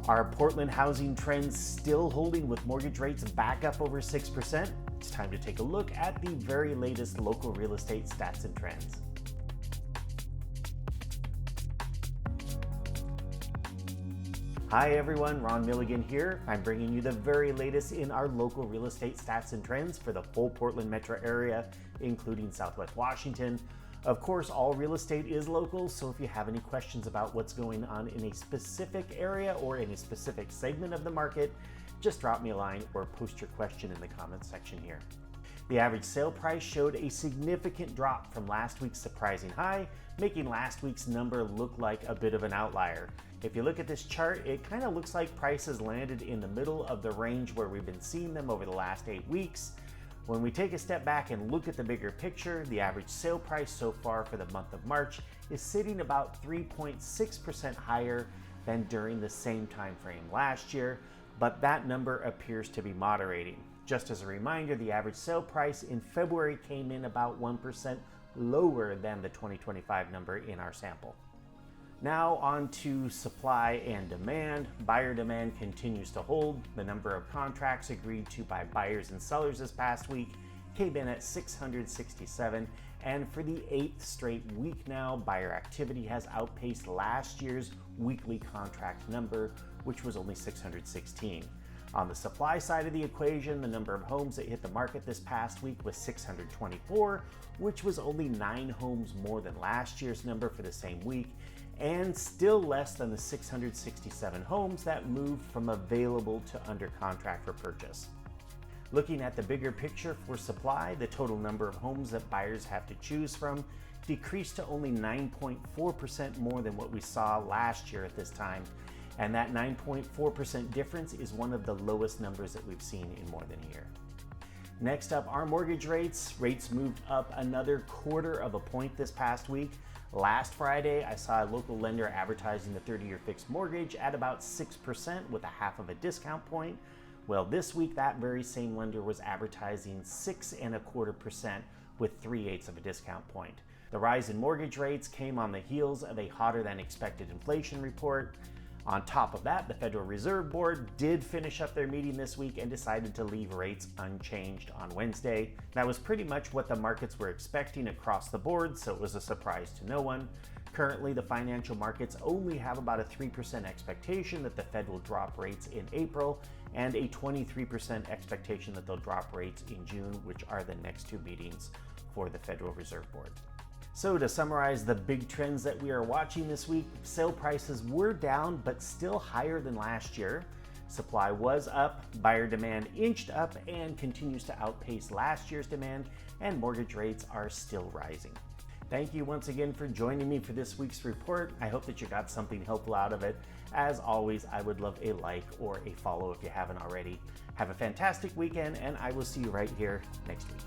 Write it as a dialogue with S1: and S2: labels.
S1: Are Portland housing trends still holding with mortgage rates back up over 6%? It's time to take a look at the very latest local real estate stats and trends. Hi everyone, RRMilligan here. I'm bringing you the very latest in our local real estate stats and trends for the full Portland metro area, including Southwest Washington. Of course, all real estate is local, so if you have any questions about what's going on in a specific area or in a specific segment of the market, just drop me a line or post your question in the comments section here. The average sale price showed a significant drop from last week's surprising high, making last week's number look like a bit of an outlier. If you look at this chart, it kind of looks like prices landed in the middle of the range where we've been seeing them over the last 8 weeks. When we take a step back and look at the bigger picture, the average sale price so far for the month of March is sitting about 3.6% higher than during the same time frame last year, but that number appears to be moderating. Just as a reminder, the average sale price in February came in about 1% lower than the 2025 number in our sample. Now on to supply and demand. Buyer demand continues to hold. The number of contracts agreed to by buyers and sellers this past week came in at 667, and for the 8th straight week now, buyer activity has outpaced last year's weekly contract number, which was only 616. On the supply side of the equation, the number of homes that hit the market this past week was 624, which was only 9 homes more than last year's number for the same week, and still less than the 667 homes that moved from available to under contract for purchase. Looking at the bigger picture for supply, the total number of homes that buyers have to choose from decreased to only 9.4% more than what we saw last year at this time. And that 9.4% difference is one of the lowest numbers that we've seen in more than a year. Next up, our mortgage rates. Rates moved up another 1/4 point this past week. Last Friday, I saw a local lender advertising the 30-year fixed mortgage at about 6% with a 1/2 discount point. Well, this week, that very same lender was advertising 6.25% with 3/8 discount point. The rise in mortgage rates came on the heels of a hotter than expected inflation report. On top of that, the Federal Reserve Board did finish up their meeting this week and decided to leave rates unchanged on Wednesday. That was pretty much what the markets were expecting across the board, so it was a surprise to no one. Currently, the financial markets only have about a 3% expectation that the Fed will drop rates in April and a 23% expectation that they'll drop rates in June, which are the next 2 meetings for the Federal Reserve Board. So to summarize the big trends that we are watching this week, sale prices were down but still higher than last year. Supply was up, buyer demand inched up and continues to outpace last year's demand, and mortgage rates are still rising. Thank you once again for joining me for this week's report. I hope that you got something helpful out of it. As always, I would love a like or a follow if you haven't already. Have a fantastic weekend, and I will see you right here next week.